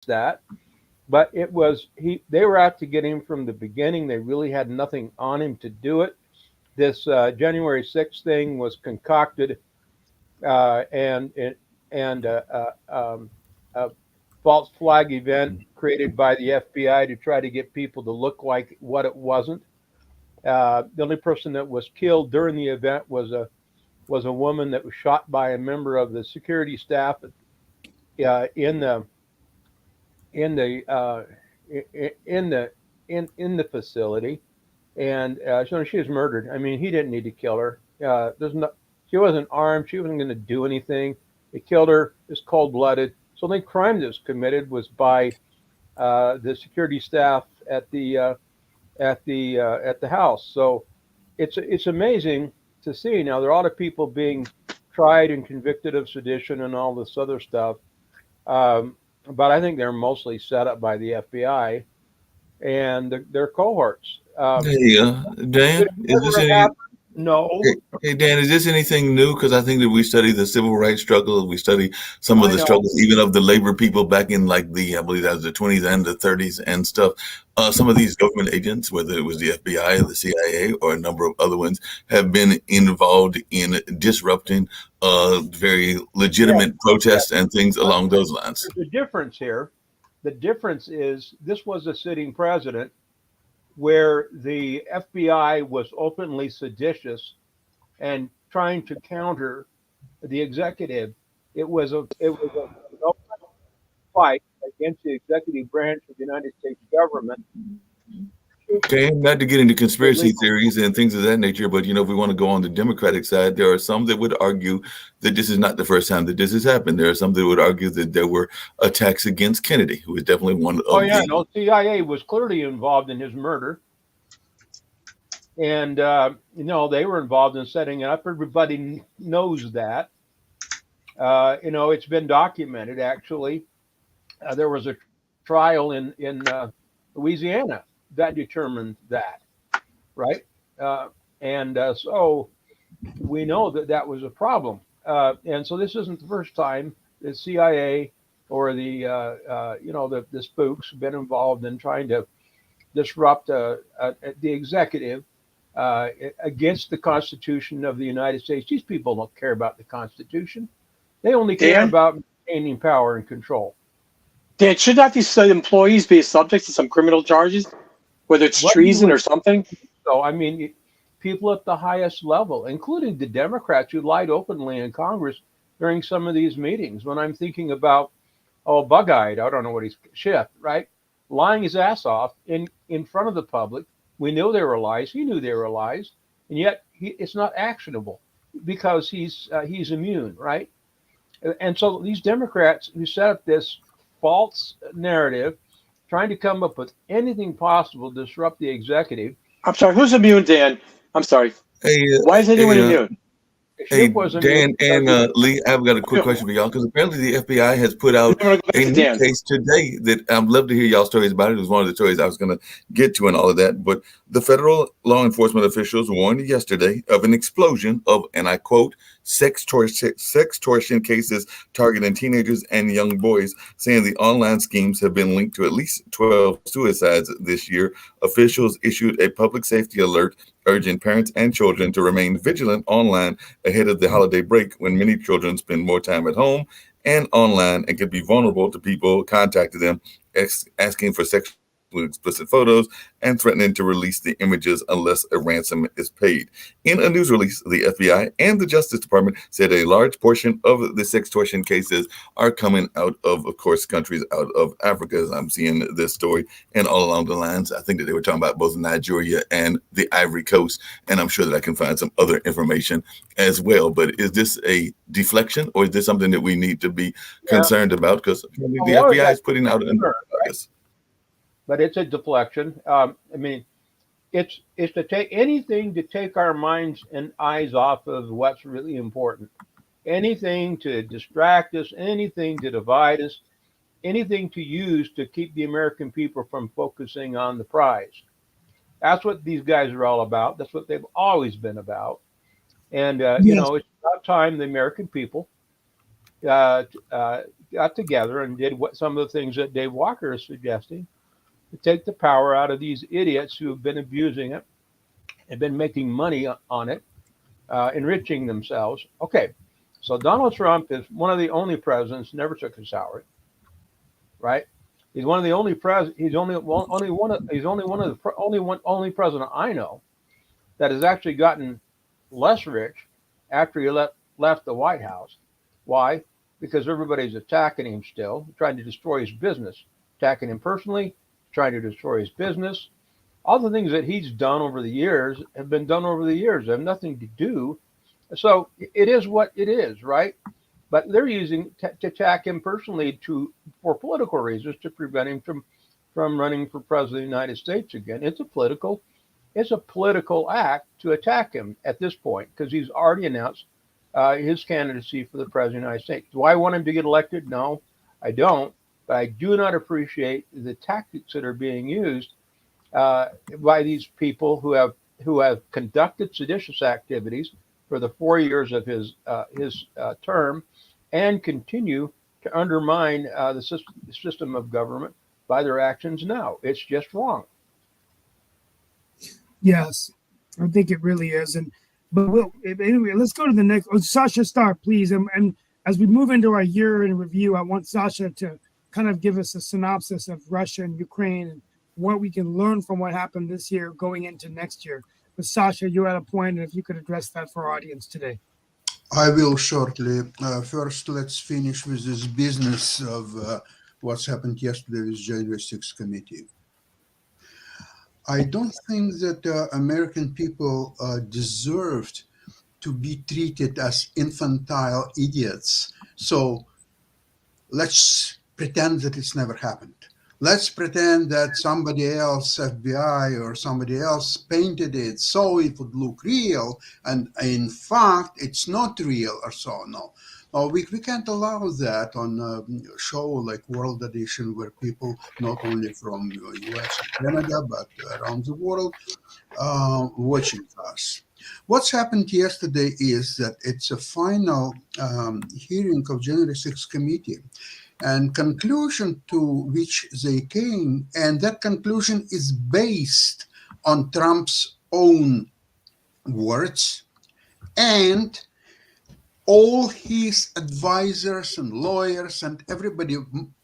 that. But it was they were out to get him from the beginning. They really had nothing on him to do it. This January 6th thing was concocted and a false flag event created by the FBI to try to get people to look like what it wasn't. The only person that was killed during the event was a woman that was shot by a member of the security staff in the in the in the facility, and so she was murdered. I mean, he didn't need to kill her. There's no, she wasn't armed. She wasn't going to do anything. They killed her. It's cold blooded. So the only crime that was committed was by the security staff at the house. So it's amazing to see. Now there are a lot of people being tried and convicted of sedition and all this other stuff, but I think they're mostly set up by the FBI and their cohorts. Hey, Could Dan, it is this ever any? happen? No, Hey, Dan, is this anything new? Because I think that we study the civil rights struggle, we study some of I the know. struggles, even of the labor people back in like I believe that was the 20s and the 30s and stuff. Some of these government agents, whether it was the FBI or the CIA or a number of other ones, have been involved in disrupting very Yes, legitimate yes. protests and things But along those lines. there's a difference here. The difference is this was a sitting president where the FBI was openly seditious and trying to counter the executive. It was an open fight against the executive branch of the United States government. Okay, not to get into conspiracy Illegal. theories and things of that nature, but if we want to go on the Democratic side, there are some that would argue that this is not the first time that this has happened. There are some that would argue that there were attacks against Kennedy, who was definitely one Oh of yeah, the. no. CIA was clearly involved in his murder, and they were involved in setting it up. Everybody knows that. It's been documented. Actually, there was a trial in Louisiana that determined that, right? Uh, and so we know that that was a problem. And so this isn't the first time the CIA or the spooks have been involved in trying to disrupt the executive against the Constitution of the United States. These people don't care about the Constitution. They only care Dan, about maintaining power and control. Dan, should not these employees be subject to some criminal charges, whether it's What you treason would or something? so I mean, people at the highest level, including the Democrats who lied openly in Congress during some of these meetings. When I'm thinking about Bug-eyed, I don't know what he's Schiff, right? Lying his ass off in front of the public. We knew they were lies. He knew they were lies, and yet it's not actionable because he's immune, right? And so these Democrats who set up this false narrative, trying to come up with anything possible to disrupt the executive. I'm sorry, who's immune, Dan? I'm sorry. Hey, Why is anyone hey, immune? hey, Schiff was immune Dan because and he Lee, I've got a quick question for y'all because apparently the FBI has put out I'm going to go back a to new Dan. case today that I'd love to hear y'all stories about. It was one of the stories I was going to get to and all of that. But the federal law enforcement officials warned yesterday of an explosion of, and I quote, sex tortion cases targeting teenagers and young boys, saying the online schemes have been linked to at least 12 suicides this year. Officials issued a public safety alert urging parents and children to remain vigilant online ahead of the holiday break when many children spend more time at home and online and could be vulnerable to people contacting them asking for sexually explicit photos and threatening to release the images unless a ransom is paid. In a news release, the FBI and the Justice Department said a large portion of the sextortion cases are coming out of course, countries out of Africa, as I'm seeing this story, and all along the lines. I think that they were talking about both Nigeria and the Ivory Coast, and I'm sure that I can find some other information as well. But is this a deflection, or is this something that we need to be yeah, concerned about? Because a the lot of FBI that is putting out an concern, right? this. But it's a deflection. I mean, it's to take anything to take our minds and eyes off of what's really important. Anything to distract us, anything to divide us, anything to use to keep the American people from focusing on the prize. That's what these guys are all about. That's what they've always been about. And Yes. it's about time the American people uh, uh, got together and did what some of the things that Dave Walker is suggesting to take the power out of these idiots who have been abusing it and been making money on it, enriching themselves. Okay, so Donald Trump is one of the only presidents never took a salary, right? He's one of the only pres. He's only well, only one. Of, he's only one of the only president I know that has actually gotten less rich after he left the White House. Why? Because everybody's attacking him still, trying to destroy his business, attacking him personally, trying to destroy his business. All the things that he's done over the years have been done over the years. They have nothing to do. So it is what it is, right? But they're using to attack him personally for political reasons to prevent him from running for president of the United States again. It's a political act to attack him at this point because he's already announced his candidacy for the president of the United States. Do I want him to get elected? No, I don't. But I do not appreciate the tactics that are being used by these people who have conducted seditious activities for the 4 years of his term and continue to undermine the system of government by their actions now. It's just wrong. Yes, I think it really is. Anyway, let's go to the next. Oh, Sasha, start, please. And as we move into our year in review, I want Sasha to kind of give us a synopsis of Russia and Ukraine and what we can learn from what happened this year going into next year. But Sasha, you're at a point, and if you could address that for our audience today. I will shortly. First, let's finish with this business of what's happened yesterday with January 6th committee. I don't think that American people deserved to be treated as infantile idiots. So let's pretend that it's never happened. Let's pretend that somebody else, FBI or somebody else, painted it so it would look real, and in fact, it's not real or so. No, we can't allow that on a show like World Edition, where people not only from US and Canada, but around the world watching us. What's happened yesterday is that it's a final hearing of January 6th committee, and conclusion to which they came, and that conclusion is based on Trump's own words, and all his advisors and lawyers and everybody,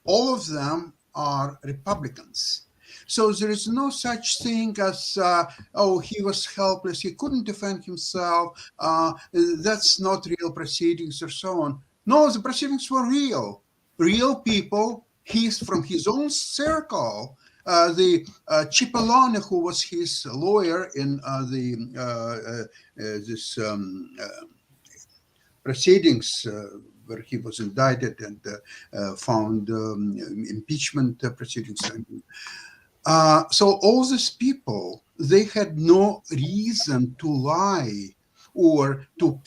all of them are Republicans. So there is no such thing as, he was helpless, he couldn't defend himself, that's not real proceedings or so on. No, the proceedings were real. Real people, he's from his own circle. The Cipollone, who was his lawyer in this proceedings where he was indicted and found impeachment proceedings. So all these people, they had no reason to lie or to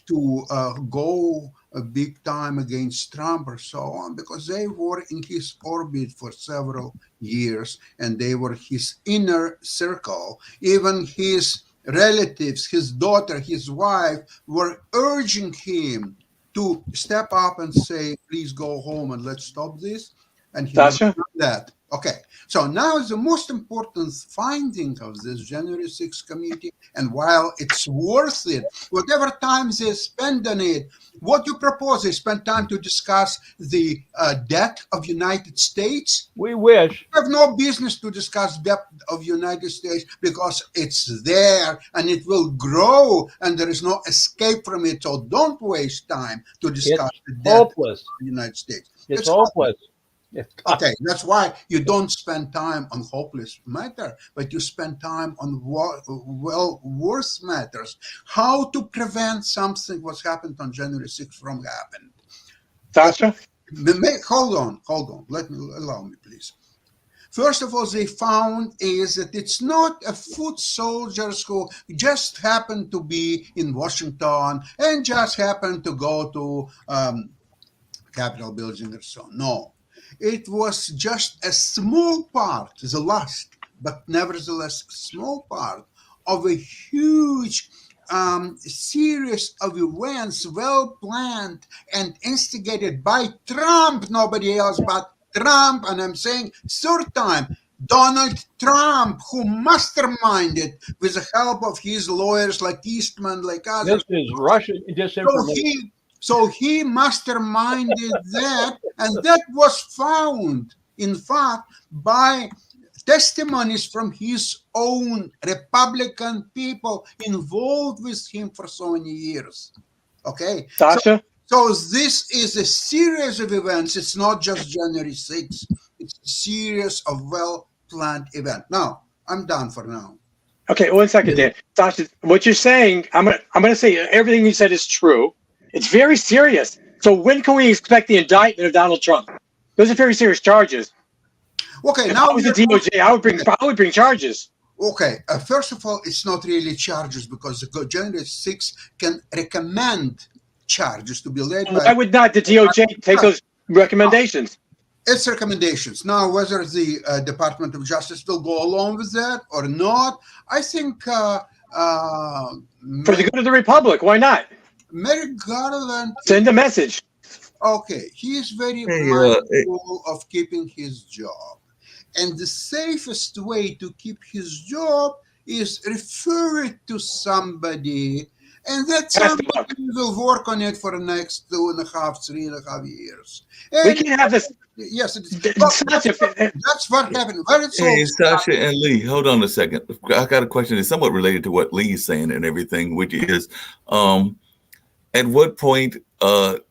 go a big time against Trump or so on, because they were in his orbit for several years and they were his inner circle. Even his relatives, his daughter, his wife were urging him to step up and say, please go home and let's stop this. And he never did that. Okay, so now the most important finding of this January 6th committee, and while it's worth it, whatever time they spend on it, what you propose, they spend time to discuss the debt of United States. We wish. You have no business to discuss debt of United States because it's there and it will grow and there is no escape from it. So don't waste time to discuss the debt of the United States. It's hopeless. Okay, that's why you don't spend time on hopeless matter, but you spend time on worse matters. How to prevent something what's happened on January 6th from happening. Sasha? Hold on. Allow me, please. First of all, they found is that it's not a foot soldiers who just happened to be in Washington and just happened to go to Capitol building or so. No. It was just a small part, the last, but nevertheless small part of a huge series of events well planned and instigated by Trump, nobody else but Trump. And I'm saying third time, Donald Trump, who masterminded with the help of his lawyers like Eastman, like others. This is Russian disinformation. So he masterminded that, and that was found, in fact, by testimonies from his own Republican people involved with him for so many years. Okay, Sasha? So this is a series of events. It's not just January 6th. It's a series of well-planned events. Now, I'm done for now. Okay, 1 second, Dan. Sasha, what you're saying, I'm gonna say everything you said is true. It's very serious. So when can we expect the indictment of Donald Trump? Those are very serious charges. Okay, If now I was the DOJ, I would bring charges. Okay, first of all, it's not really charges because the January 6th can recommend charges to be laid by. Why would not the DOJ take those recommendations? It's recommendations. Now, whether the Department of Justice will go along with that or not, I think For the good of the Republic, why not? Merrick Garland. Send a message. Okay, he is very mindful of keeping his job. And the safest way to keep his job is refer it to somebody, and that somebody will work on it for the next 3.5 years. And we can have this. Yes, that's what happened. Hey, Sasha and Lee, hold on a second. I got a question that's somewhat related to what Lee's saying and everything, which is, at what point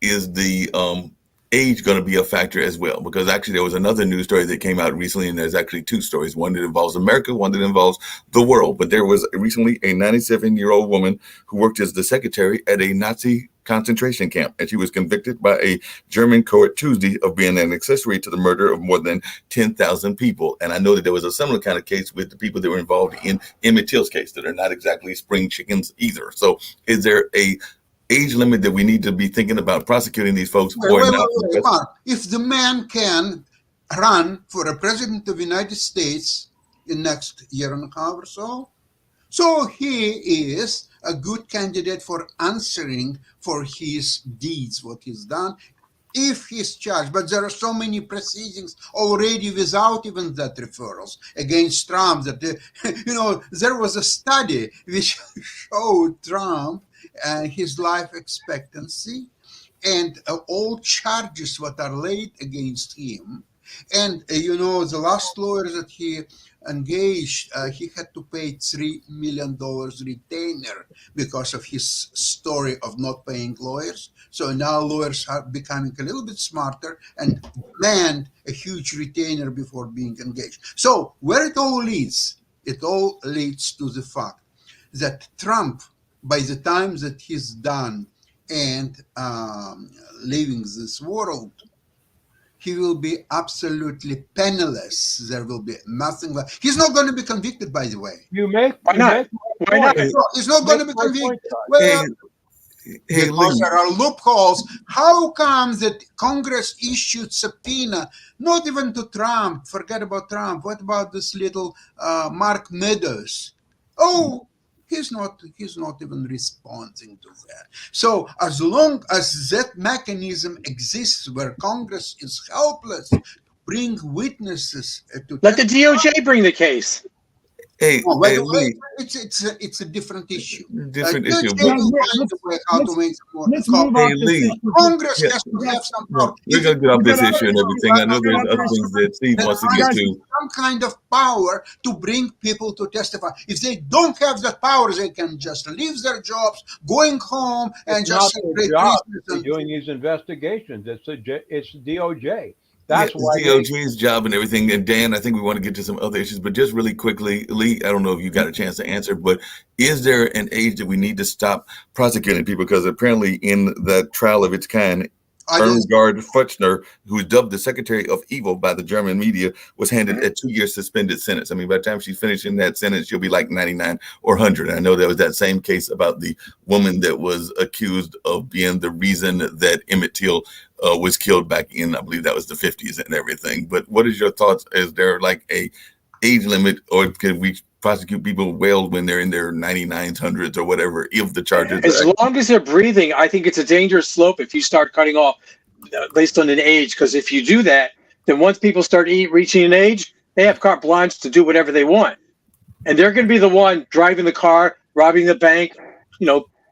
is the age going to be a factor as well? Because actually there was another news story that came out recently, and there's actually two stories, one that involves America, one that involves the world. But there was recently a 97-year-old woman who worked as the secretary at a Nazi concentration camp, and she was convicted by a German court Tuesday of being an accessory to the murder of more than 10,000 people. And I know that there was a similar kind of case with the people that were involved in Emmett Till's case that are not exactly spring chickens either. So is there a age limit that we need to be thinking about prosecuting these folks or not? If the man can run for a president of the United States in next year and a half or so he is a good candidate for answering for his deeds, what he's done, if he's charged. But there are so many proceedings already without even that referrals against Trump that, there was a study which showed Trump his life expectancy and all charges what are laid against him. And, the last lawyer that he engaged, he had to pay $3 million retainer because of his story of not paying lawyers. So now lawyers are becoming a little bit smarter and demand a huge retainer before being engaged. So where it all leads to the fact that Trump, by the time that he's done and leaving this world, he will be absolutely penniless. There will be nothing. He's not going to be convicted, by the way. Why not? He's not going to be convicted. Well, because there are loopholes. How come that Congress issued subpoena, not even to Trump? Forget about Trump. What about this little Mark Meadows? Oh, he's not even responding to that. So as long as that mechanism exists where Congress is helpless to bring witnesses to let the DOJ bring the case. Hey, it's a different issue. Issue. Congress has to have some power. We're going to get off this issue and everything. I know there's other things that Steve wants to get to. Some kind of power to bring people to testify. If they don't have that power, they can just leave their jobs, going home, and just celebrate Christmas. Doing these investigations. It's DOJ. That's why DOJ's job and everything. And Dan, I think we want to get to some other issues, but just really quickly, Lee, I don't know if you got a chance to answer, but is there an age that we need to stop prosecuting people? Because apparently in that trial of its kind, Irmgard Fuchsner, who is dubbed the Secretary of Evil by the German media, was handed a 2-year suspended sentence. I mean, by the time she's finishing that sentence, she'll be like 99 or 100. I know there was that same case about the woman that was accused of being the reason that Emmett Till was killed back in, I believe that was the 50s and everything. But what is your thoughts? Is there like a age limit, or can we prosecute people well when they're in their 99s, hundreds, or whatever, if the charges As are long as they're breathing, I think it's a dangerous slope if you start cutting off based on an age. Because if you do that, then once people start reaching an age, they have carte blanche to do whatever they want. And they're going to be the one driving the car, robbing the bank,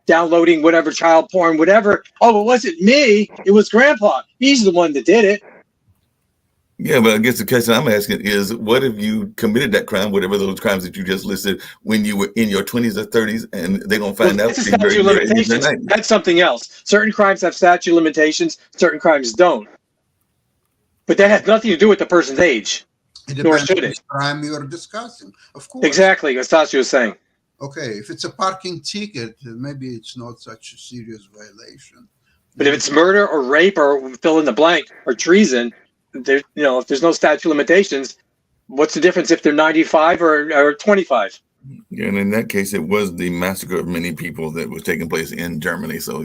downloading whatever child porn, whatever. Oh, it wasn't me. It was grandpa. He's the one that did it. Yeah, but I guess the question I'm asking is, what if you committed that crime, whatever those crimes that you just listed, when you were in your 20s or 30s, and they don't find out? That's a statute of limitations. That's something else. Certain crimes have statute of limitations. Certain crimes don't. But that has nothing to do with the person's age. Nor should it. Crime you are discussing, of course. Exactly, as Tasha was saying. Okay, if it's a parking ticket, maybe it's not such a serious violation. But if it's murder or rape or fill in the blank or treason, if there's no statute of limitations, what's the difference if they're 95 or 25? Yeah, and in that case, it was the massacre of many people that was taking place in Germany. So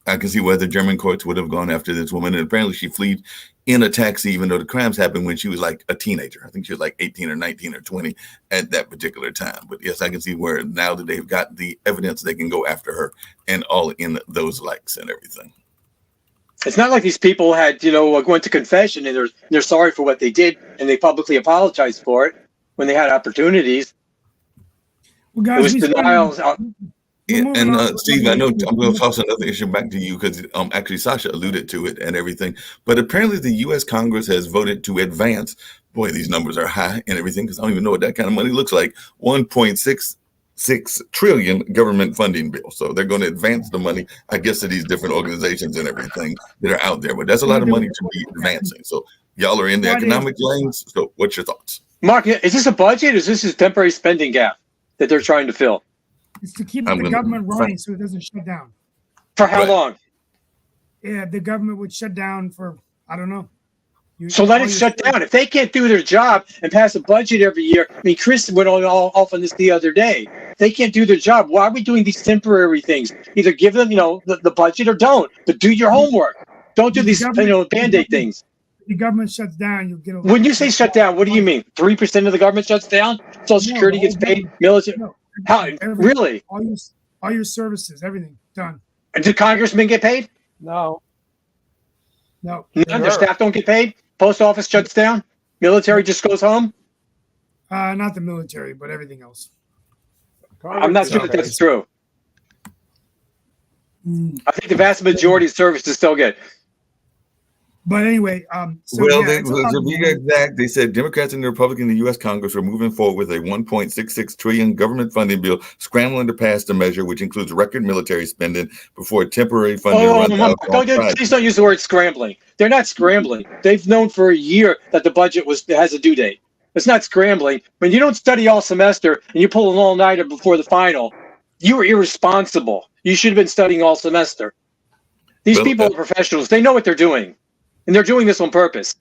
I can see why the German courts would have gone after this woman. And apparently she fled in a taxi, even though the crimes happened when she was like a teenager. I think she was like 18 or 19 or 20 at that particular time. But yes, I can see where now that they've got the evidence, they can go after her and all in those likes and everything. It's not like these people had, went to confession and they're sorry for what they did and they publicly apologized for it when they had opportunities. Well, guys, it was denial. And Steve, I know I'm going to toss another issue back to you because actually Sasha alluded to it and everything. But apparently the U.S. Congress has voted to advance. Boy, these numbers are high and everything because I don't even know what that kind of money looks like. 1.66 trillion government funding bill. So they're going to advance the money, I guess, to these different organizations and everything that are out there. But that's a lot of money to be advancing. So y'all are in the economic lanes. So what's your thoughts? Mark, is this a budget or is this a temporary spending gap that they're trying to fill? It's to keep the government running so it doesn't shut down. For how long? Yeah, the government would shut down for, I don't know. So let it shut down. If they can't do their job and pass a budget every year, I mean, Chris went off on this the other day. They can't do their job. Why are we doing these temporary things? Either give them, the budget or don't. But do your homework. Don't do these, Band-Aid things. The government shuts down, you'll get. When you say shut down, what do you mean? 3% of the government shuts down? Social Security gets paid. Military. How? Really? All your services, everything done. And do congressmen get paid? No. None. Their staff don't get paid. Post office shuts down. Military just goes home. Not the military, but everything else. I'm not sure that that's true. I think the vast majority of services still get. But anyway, to be exact, they said Democrats and the Republicans in the U.S. Congress are moving forward with a 1.66 trillion government funding bill, scrambling to pass the measure, which includes record military spending before temporary funding runs out. Please don't use the word scrambling. They're not scrambling. They've known for a year that the budget has a due date. It's not scrambling. When you don't study all semester and you pull an all-nighter before the final, you are irresponsible. You should have been studying all semester. These people are professionals. They know what they're doing. And they're doing this on purpose.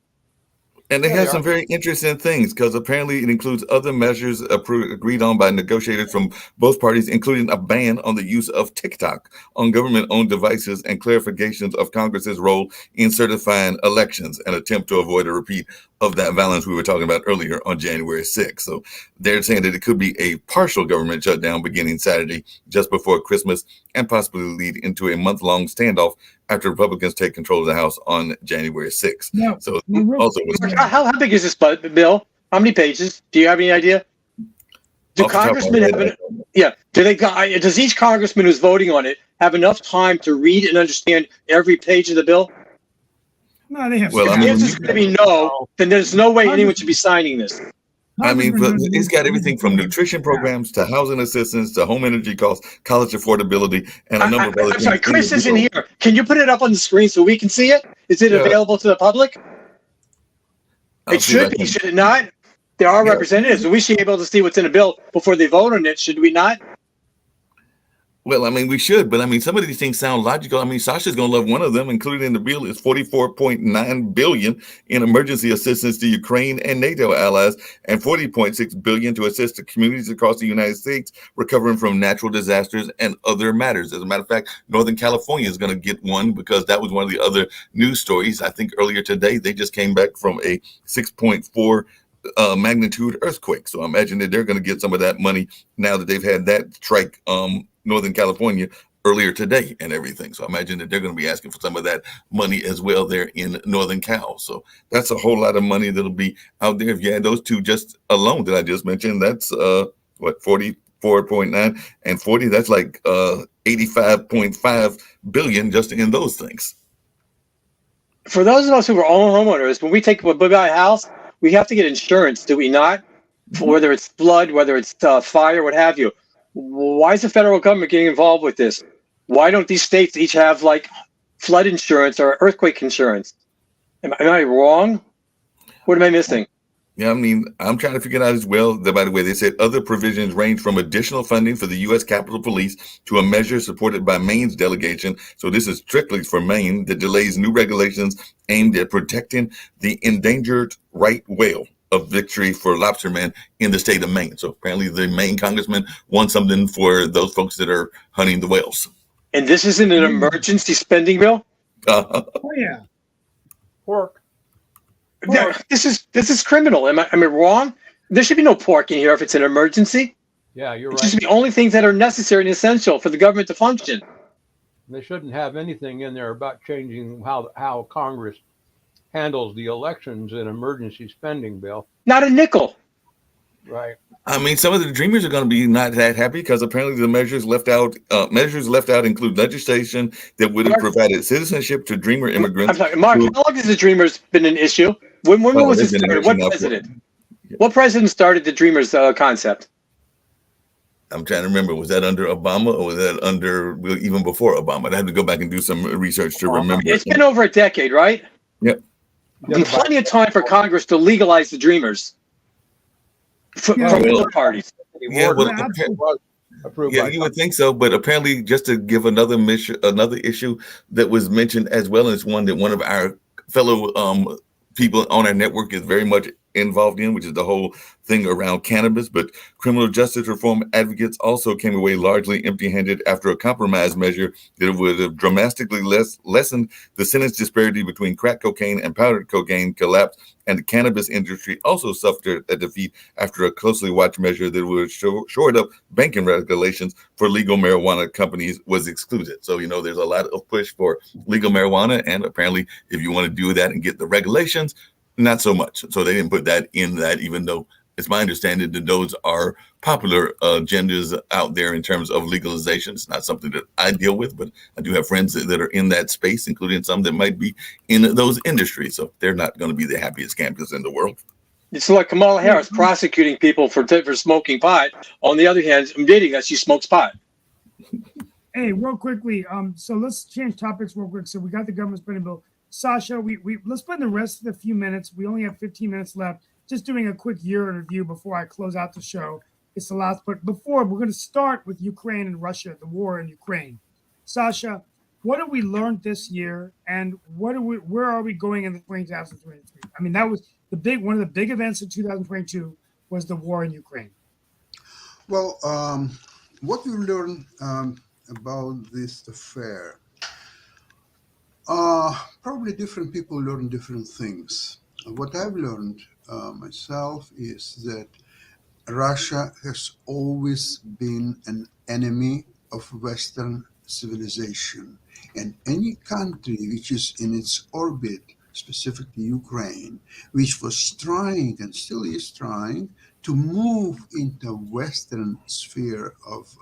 And they have some very interesting things because apparently it includes other measures agreed on by negotiators from both parties, including a ban on the use of TikTok on government-owned devices and clarifications of Congress's role in certifying elections, an attempt to avoid a repeat of that violence we were talking about earlier on January 6th. So they're saying that it could be a partial government shutdown beginning Saturday just before Christmas and possibly lead into a month-long standoff after Republicans take control of the House on January 6th. No, so also, how big is this bill? How many pages? Do you have any idea? Do congressmen have does each congressman who's voting on it have enough time to read and understand every page of the bill? No, they have. Well, if the answer is going to be no, then there's no way anyone should be signing this. I mean, it's got everything from nutrition programs to housing assistance to home energy costs, college affordability, and a number of other things. I'm sorry, Chris isn't here. Can you put it up on the screen so we can see it? Is it available to the public? It should be, should it not? There are representatives, and we should be able to see what's in a bill before they vote on it, should we not? Well, I mean, we should, but I mean, some of these things sound logical. I mean, Sasha's going to love one of them, included in the bill is $44.9 billion in emergency assistance to Ukraine and NATO allies, and $40.6 billion to assist the communities across the United States recovering from natural disasters and other matters. As a matter of fact, Northern California is going to get one because that was one of the other news stories. I think earlier today, they just came back from a $6.4 magnitude earthquake. So I imagine that they're going to get some of that money now that they've had that strike Northern California earlier today and everything. So I imagine that they're going to be asking for some of that money as well there in Northern Cal. So that's a whole lot of money that'll be out there. If you add those two just alone that I just mentioned, that's 44.9 and 40, that's like 85.5 billion just in those things. For those of us who are all homeowners, when we buy a house, we have to get insurance, do we not? For whether it's flood, whether it's fire, what have you. Why is the federal government getting involved with this? Why don't these states each have like flood insurance or earthquake insurance? Am I wrong? What am I missing? Yeah, I mean, I'm trying to figure it out as well. By the way, they said other provisions range from additional funding for the U.S. Capitol Police to a measure supported by Maine's delegation. So this is strictly for Maine that delays new regulations aimed at protecting the endangered right whale of victory for lobstermen in the state of Maine. So apparently the Maine congressman wants something for those folks that are hunting the whales. And this isn't an emergency spending bill? Oh yeah. Pork. No, this is criminal. Am I wrong? There should be no pork in here if it's an emergency. Yeah, you're It right. should be only things that are necessary and essential for the government to function. They shouldn't have anything in there about changing how Congress handles the elections and emergency spending bill. Not a nickel. Right. I mean, some of the Dreamers are going to be not that happy because apparently the measures left out include legislation that would have provided citizenship to Dreamer immigrants. I'm sorry, Mark, how long has the Dreamers been an issue? When was it started? What president? What president started the Dreamers concept? I'm trying to remember. Was that under Obama or was that even before Obama? I had to go back and do some research to remember. It's been over a decade, right? Yep. And plenty of time for Congress to legalize the Dreamers from both parties. Yeah, well, approved yeah, by you would think so, but apparently, just to give another issue that was mentioned as well as one that one of our fellow people on our network is very much involved in, which is the whole thing around cannabis. But criminal justice reform advocates also came away largely empty-handed after a compromise measure that would have dramatically lessened the sentence disparity between crack cocaine and powdered cocaine collapsed, and the cannabis industry also suffered a defeat after a closely watched measure that would shored up banking regulations for legal marijuana companies was excluded. So, there's a lot of push for legal marijuana, and apparently if you want to do that and get the regulations, not so much. So they didn't put that in that, even though it's my understanding that those are popular agendas out there in terms of legalization. It's not something that I deal with, but I do have friends that are in that space, including some that might be in those industries. So they're not going to be the happiest campus in the world. It's like Kamala Harris prosecuting people for smoking pot. On the other hand, admitting that she smokes pot. Hey, real quickly, so let's change topics real quick. So we got the government spending bill. Sasha, we let's spend the rest of the few minutes. We only have 15 minutes left. Just doing a quick year in review before I close out the show. It's the last, but before we're going to start with Ukraine and Russia, the war in Ukraine. Sasha, what have we learned this year, and where are we going in the 2023? I mean, that was one of the big events in 2022 was the war in Ukraine. Well, what we learned about this affair. Probably different people learn different things. What I've learned myself is that Russia has always been an enemy of Western civilization. And any country which is in its orbit, specifically Ukraine, which was trying and still is trying to move into Western sphere of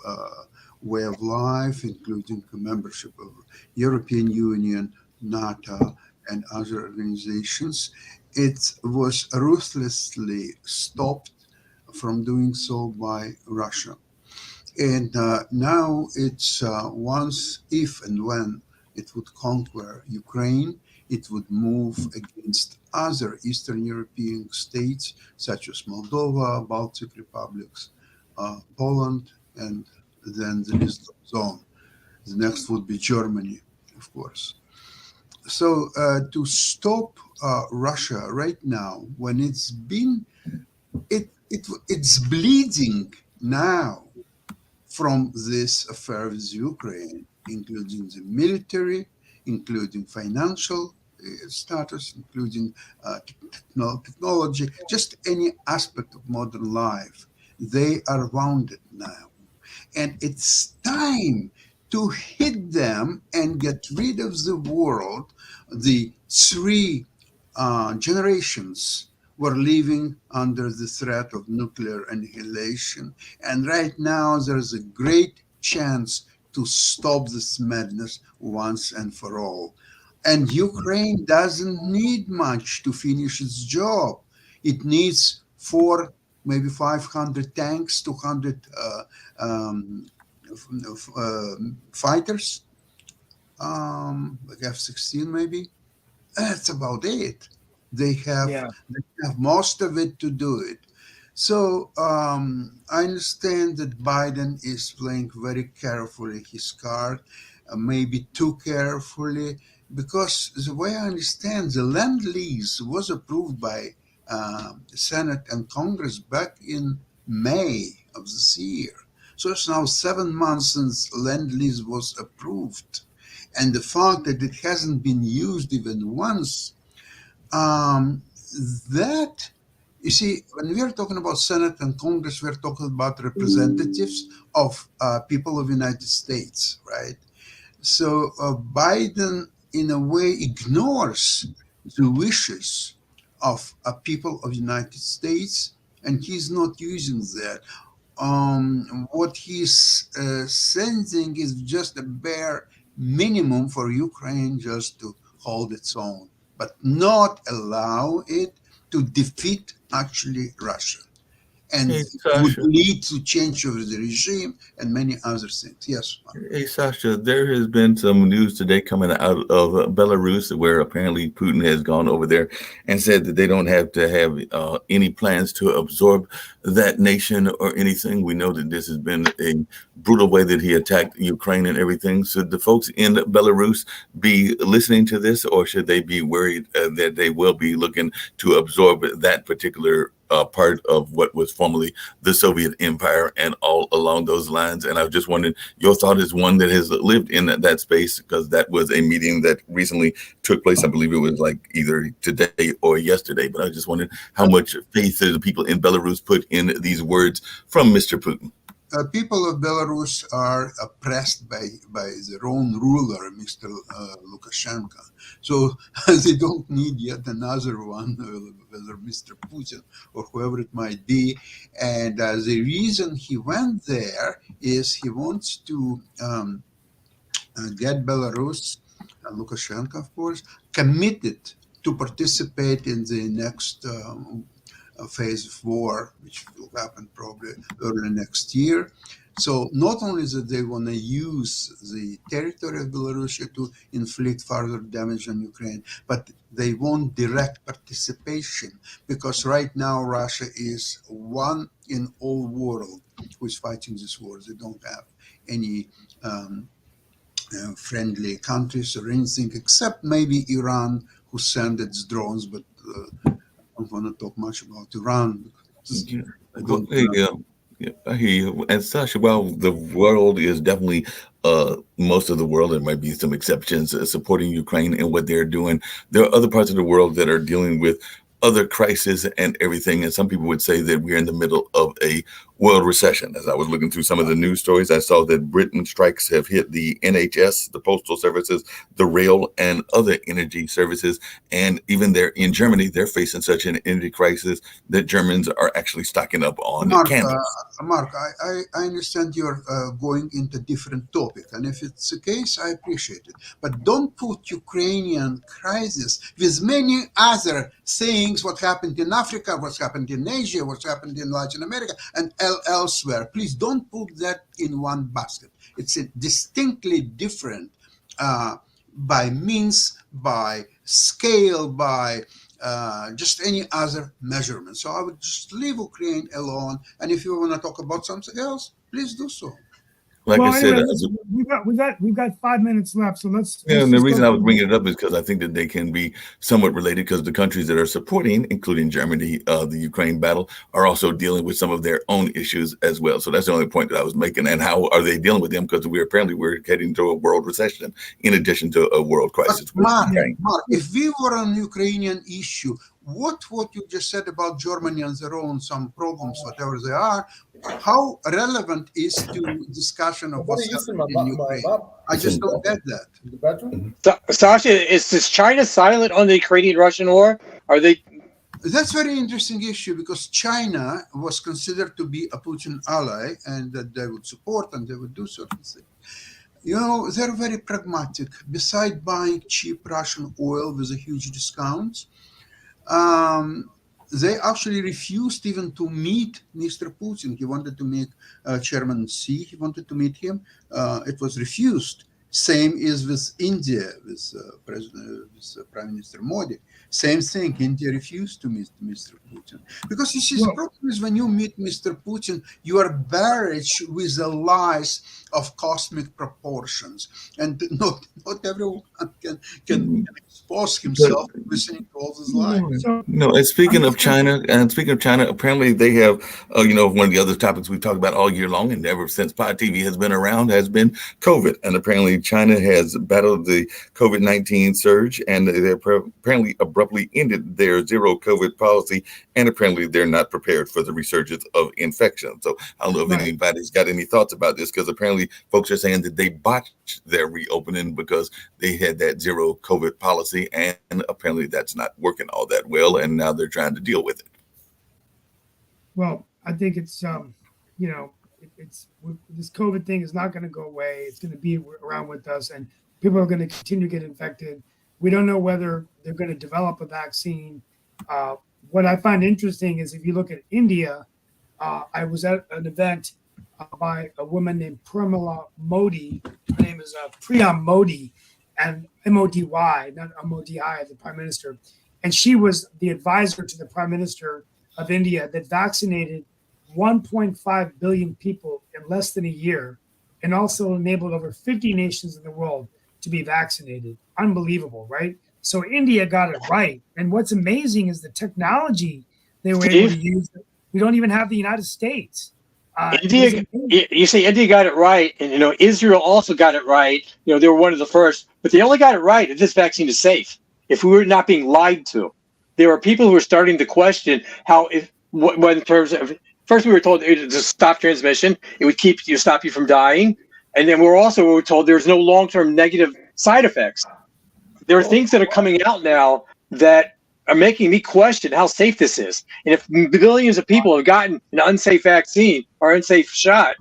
way of life, including membership of European Union, NATO, and other organizations, it was ruthlessly stopped from doing so by Russia. And now it's once, if and when it would conquer Ukraine, it would move against other Eastern European states, such as Moldova, Baltic republics, Poland, and then the list goes on. The next would be Germany, of course. So to stop Russia right now, when it's bleeding now from this affair with Ukraine, including the military, including financial status, including technology, just any aspect of modern life. They are wounded now. And it's time to hit them and get rid of the world. The three generations were living under the threat of nuclear annihilation. And right now, there's a great chance to stop this madness once and for all. And Ukraine doesn't need much to finish its job. It needs four, maybe 500 tanks, 200 um, fighters, like F-16 maybe. That's about it. They have Yeah. they have most of it to do it. So I understand that Biden is playing very carefully his card, maybe too carefully, because the way I understand, the Land Lease was approved by Senate and Congress back in May of this year. So it's now 7 months since Land Lease was approved, and the fact that it hasn't been used even once, um, that you see, when we are talking about Senate and Congress, we're talking about representatives of people of the United States, right? So Biden, in a way, ignores the wishes of people of the United States, and he's not using that. What he's sending is just a bare minimum for Ukraine just to hold its own, but not allow it to defeat actually Russia. And Hey, it would Sasha. lead to change of the regime and many other things. Yes, Mark. Hey, Sasha, there has been some news today coming out of Belarus where apparently Putin has gone over there and said that they don't have to have any plans to absorb that nation or anything. We know that this has been a brutal way that he attacked Ukraine and everything. Should the folks in Belarus be listening to this, or should they be worried that they will be looking to absorb that particular part of what was formerly the Soviet Empire and all along those lines? And I was just wondering, your thought is one that has lived in that space, because that was a meeting that recently took place. I believe it was like either today or yesterday. But I just wondered how much faith the people in Belarus put in these words from Mr. Putin. People of Belarus are oppressed by their own ruler, Mr. Lukashenko. So they don't need yet another one, whether Mr. Putin or whoever it might be. And the reason he went there is he wants to get Belarus, Lukashenko, of course, committed to participate in the next phase of war, which will happen probably early next year. So not only that they want to use the territory of Belarus to inflict further damage on Ukraine, but they want direct participation, because right now Russia is one in all world who is fighting this war. They don't have any friendly countries or anything, except maybe Iran, who sent its drones, but I don't want to talk much about Iran. Yeah. I don't Hey, yeah, I hear you. And Sasha, while the world is definitely, most of the world, there might be some exceptions, supporting Ukraine and what they're doing, there are other parts of the world that are dealing with other crises and everything. And some people would say that we're in the middle of a world recession. As I was looking through some of the news stories, I saw that Britain strikes have hit the NHS, the postal services, the rail, and other energy services. And even there in Germany, they're facing such an energy crisis that Germans are actually stocking up on candles. Mark, I understand you're going into different topic, and if it's the case, I appreciate it. But don't put Ukrainian crisis with many other things, what happened in Africa, what's happened in Asia, what's happened in Latin America, and elsewhere. Please don't put that in one basket. It's a distinctly different by means, by scale, by just any other measurement. So I would just leave Ukraine alone. And if you want to talk about something else, please do so. Like I Well, said, anyway, listen, we've got 5 minutes left, so let's. Yeah, let's and the just reason go I was through bringing it up is because I think that they can be somewhat related because the countries that are supporting, including Germany, the Ukraine battle, are also dealing with some of their own issues as well. So that's the only point that I was making. And how are they dealing with them? Because we're heading to a world recession in addition to a world But crisis. Mark, if we were on Ukrainian issue, what you just said about Germany and their own some problems, whatever they are, how relevant is to discussion of what's happening in Ukraine? I just don't get that. Sasha, is China silent on the Ukrainian-Russian war? Are they? That's a very interesting issue because China was considered to be a Putin ally and that they would support and they would do certain things. You know, they're very pragmatic. Beside buying cheap Russian oil with a huge discounts, they actually refused even to meet Mr. Putin. He wanted to meet Chairman Xi. He wanted to meet him. It was refused. Same is with India, with Prime Minister Modi. Same thing. India refused to meet Mr. Putin because you see, the problem is when you meet Mr. Putin, you are barraged with the lies of cosmic proportions, and not everyone can expose himself listening to all these lies. No, and speaking of China, apparently they have, one of the other topics we've talked about all year long, and ever since Pod TV has been around, has been COVID. And apparently China has battled the COVID-19 surge, and they apparently abruptly ended their zero COVID policy, and apparently they're not prepared for the resurgence of infection. So I don't know if anybody's got any thoughts about this, because apparently folks are saying that they botched their reopening because they had that zero COVID policy, and apparently that's not working all that well, and now they're trying to deal with it. Well, I think it's it's this COVID thing is not going to go away. It's going to be around with us, and people are going to continue to get infected. We don't know whether they're going to develop a vaccine. What I find interesting is if you look at India, I was at an event by a woman named Pramila Modi. Her name is Priyam Modi, and M-O-D-Y, not M-O-D-I, the prime minister. And she was the advisor to the prime minister of India that vaccinated 1.5 billion people in less than a year, and also enabled over 50 nations in the world to be vaccinated. Unbelievable, right? So India got it right. And what's amazing is the technology they were able to use. We don't even have the United States. India, you say India got it right, and Israel also got it right. They were one of the first, but they only got it right if this vaccine is safe. If we were not being lied to, there are people who are starting to question how, in terms of, first we were told to stop transmission, it would stop you from dying, and then we were told there's no long-term negative side effects. There are things that are coming out now that are making me question how safe this is. And if billions of people have gotten an unsafe vaccine or unsafe shot,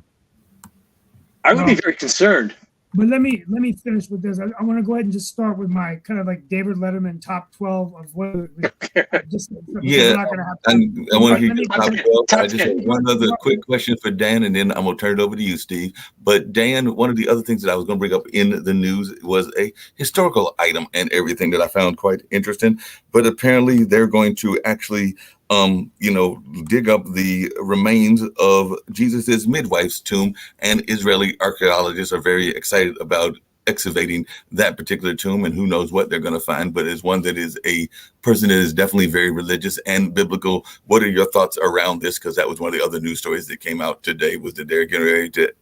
I would be very concerned. But let me finish with this. I want to go ahead and just start with my kind of like David Letterman top 12 of what. Yeah, and I want to hear your top 12. I just have one other quick question for Dan, and then I'm going to turn it over to you, Steve. But Dan, one of the other things that I was going to bring up in the news was a historical item and everything that I found quite interesting. But apparently they're going to actually dig up the remains of Jesus's midwife's tomb, and Israeli archaeologists are very excited about excavating that particular tomb, and who knows what they're going to find, but it's one that is a person that is definitely very religious and biblical. What are your thoughts around this? Because that was one of the other news stories that came out today, was that they're getting ready to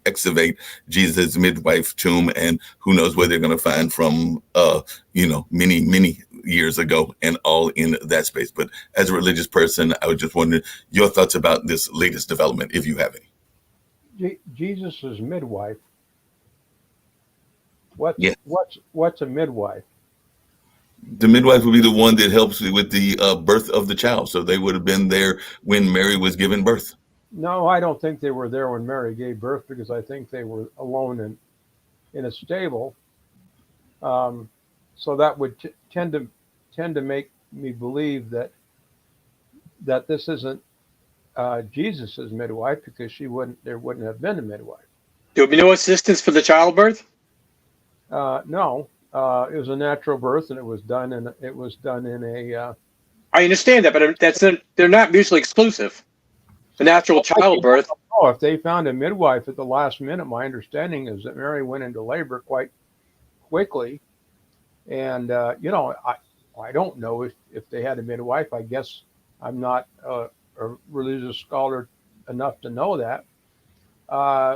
excavate Jesus' midwife tomb, and who knows what they're going to find from many years ago, and all in that space. But as a religious person, I was just wondering your thoughts about this latest development, if you have any. Jesus's midwife. What's a midwife? The midwife would be the one that helps with the birth of the child. So they would have been there when Mary was giving birth. No, I don't think they were there when Mary gave birth, because I think they were alone in a stable. So that would tend to make me believe that this isn't Jesus's midwife, because there wouldn't have been a midwife. There would be no assistance for the childbirth? No, it was a natural birth, and it was done in a. I understand that, but they're not mutually exclusive. The natural childbirth. know if they found a midwife at the last minute. My understanding is that Mary went into labor quite quickly, and I don't know if they had a midwife. I guess I'm not a religious scholar enough to know that.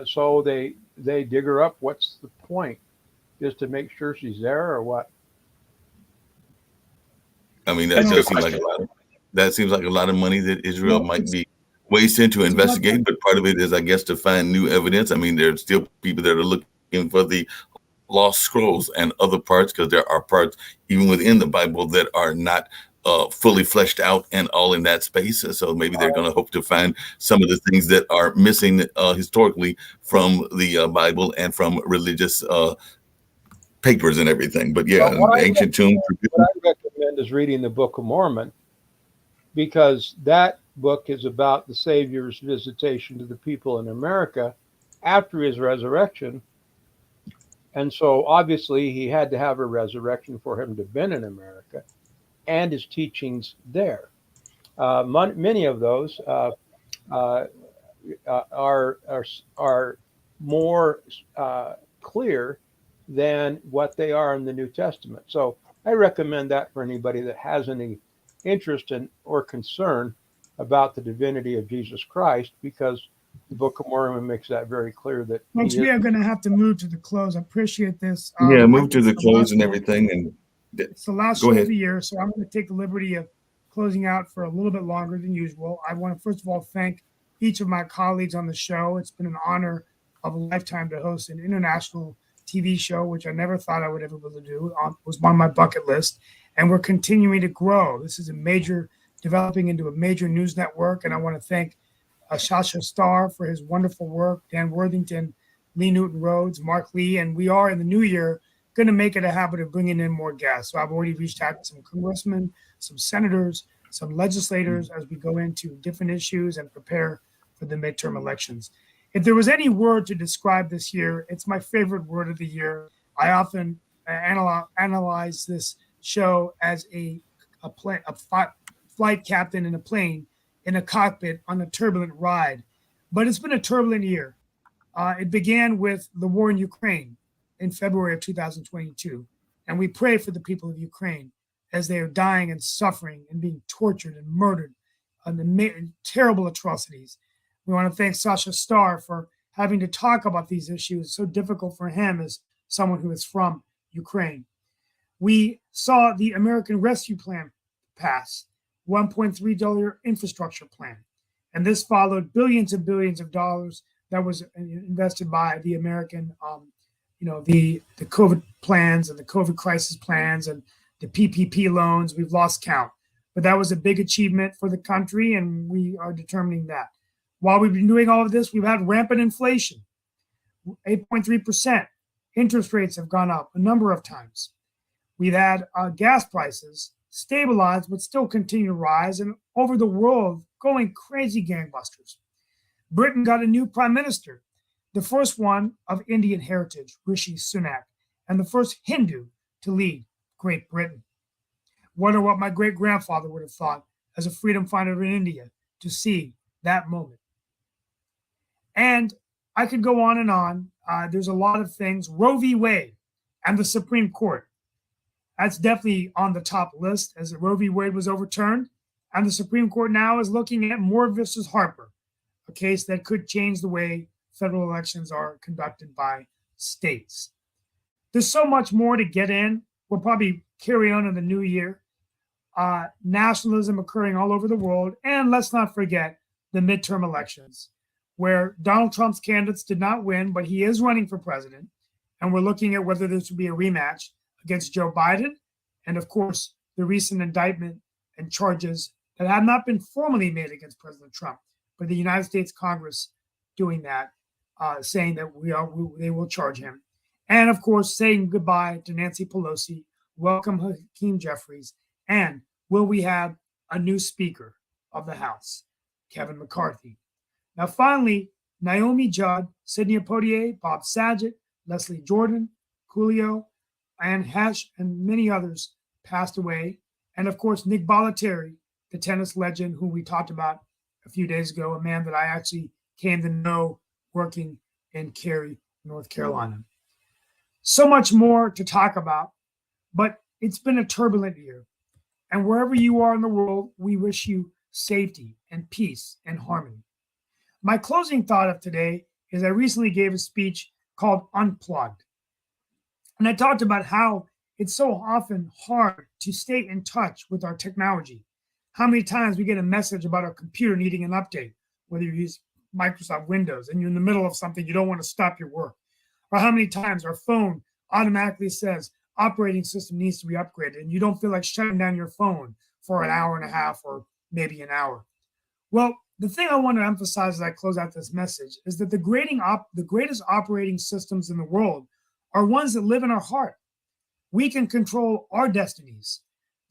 So they dig her up. What's the point? Just to make sure she's there, or what? I mean, that That's a does good seem like question. a lot. That seems like a lot of money that Israel Well, might be wasting to it's about investigate. But part of it is, I guess, to find new evidence. I mean, there's still people that are looking for the lost scrolls and other parts, because there are parts even within the Bible that are not fully fleshed out and all in that space. So maybe they're going to hope to find some of the things that are missing historically from the Bible and from religious papers and everything. But yeah, Well, ancient tombs. what I recommend is reading the Book of Mormon, because that book is about the Savior's visitation to the people in America after his resurrection. And so obviously he had to have a resurrection for him to have been in America, and his teachings there. Many of those uh, are more clear than what they are in the New Testament. So I recommend that for anybody that has any interest in or concern about the divinity of Jesus Christ, because the Book of Mormon makes that very clear that folks, he is. we are going to have to move to the close. I appreciate this. Yeah, move to It's the the close last and show. everything. And It's the last go show of ahead. the year, so I'm going to take the liberty of closing out for a little bit longer than usual. I want to first of all thank each of my colleagues on the show. It's been an honor of a lifetime to host an international TV show, which I never thought I would ever be able to do. It was on my bucket list, and we're continuing to grow. This is a major developing into a major news network, and I want to thank Sasha Starr for his wonderful work, Dan Worthington, Lee Newton Rhodes, Mark Lee, and we are in the new year going to make it a habit of bringing in more guests. So I've already reached out to some congressmen, some senators, some legislators as we go into different issues and prepare for the midterm elections. If there was any word to describe this year, it's my favorite word of the year. I often analyze this show as a flight captain in a plane in a cockpit on a turbulent ride. But it's been a turbulent year. It began with the war in Ukraine in February of 2022. And we pray for the people of Ukraine as they are dying and suffering and being tortured and murdered and terrible atrocities. We want to thank Sasha Starr for having to talk about these issues. It's so difficult for him as someone who is from Ukraine. We saw the American Rescue Plan pass, $1.3 infrastructure plan. And this followed billions and billions of dollars that was invested by the American, the COVID plans and the COVID crisis plans and the PPP loans. We've lost count, but that was a big achievement for the country, and we are determining that. While we've been doing all of this, we've had rampant inflation, 8.3%. Interest rates have gone up a number of times. We've had gas prices stabilize, but still continue to rise, and over the world going crazy gangbusters. Britain got a new prime minister, the first one of Indian heritage, Rishi Sunak, and the first Hindu to lead Great Britain. Wonder what my great grandfather would have thought as a freedom fighter in India to see that moment. And I could go on and on. There's a lot of things. Roe v. Wade and the Supreme Court. That's definitely on the top list, as Roe v. Wade was overturned. And the Supreme Court now is looking at Moore versus Harper, a case that could change the way federal elections are conducted by states. There's so much more to get in. We'll probably carry on in the new year. Nationalism occurring all over the world. And let's not forget the midterm elections, where Donald Trump's candidates did not win, but he is running for president. And we're looking at whether this will be a rematch against Joe Biden. And of course, the recent indictment and charges that have not been formally made against President Trump, but the United States Congress doing that, saying that they will charge him. And of course, saying goodbye to Nancy Pelosi, welcome Hakeem Jeffries, and will we have a new Speaker of the House, Kevin McCarthy. Now, finally, Naomi Judd, Sidney Poitier, Bob Saget, Leslie Jordan, Coolio, and Hash, and many others passed away. And of course, Nick Bollettieri, the tennis legend who we talked about a few days ago, a man that I actually came to know working in Cary, North Carolina. So much more to talk about, but it's been a turbulent year. And wherever you are in the world, we wish you safety and peace and harmony. My closing thought of today is I recently gave a speech called Unplugged. And I talked about how it's so often hard to stay in touch with our technology. How many times we get a message about our computer needing an update, whether you use Microsoft Windows and you're in the middle of something, you don't want to stop your work. Or how many times our phone automatically says operating system needs to be upgraded and you don't feel like shutting down your phone for an hour and a half or maybe an hour. Well, the thing I want to emphasize as I close out this message is that the greatest operating systems in the world are ones that live in our heart. We can control our destinies.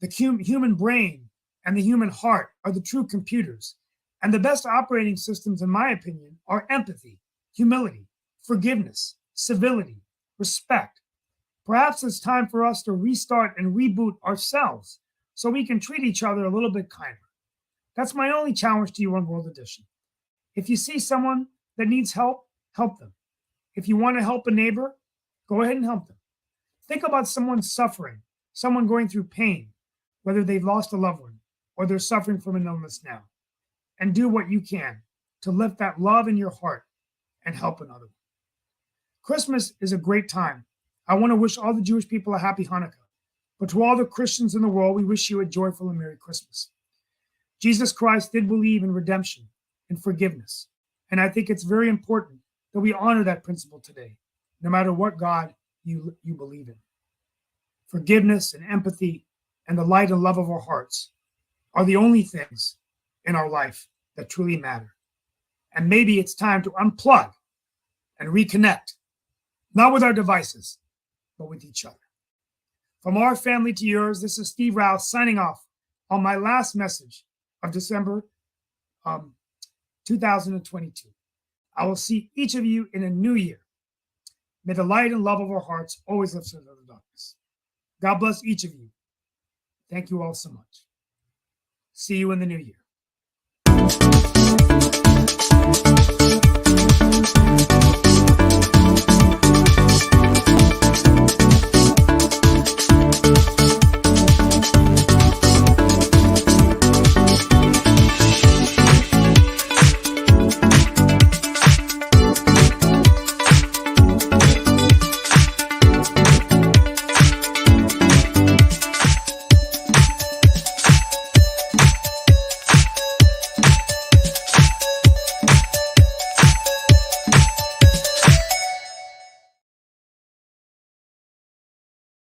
The human brain and the human heart are the true computers. And the best operating systems, in my opinion, are empathy, humility, forgiveness, civility, respect. Perhaps it's time for us to restart and reboot ourselves so we can treat each other a little bit kinder. That's my only challenge to you on World Edition. If you see someone that needs help, help them. If you want to help a neighbor, go ahead and help them. Think about someone suffering, someone going through pain, whether they've lost a loved one or they're suffering from an illness now, and do what you can to lift that love in your heart and help another one. Christmas is a great time. I want to wish all the Jewish people a happy Hanukkah, but to all the Christians in the world, we wish you a joyful and Merry Christmas. Jesus Christ did believe in redemption and forgiveness, and I think it's very important that we honor that principle today, no matter what God you believe in. Forgiveness and empathy and the light and love of our hearts are the only things in our life that truly matter. And maybe it's time to unplug and reconnect, not with our devices, but with each other. From our family to yours, this is Steve Rouse signing off on my last message of December 2022. I will see each of you in a new year. May the light and love of our hearts always lift us out of the darkness. God bless each of you. Thank you all so much. See you in the new year.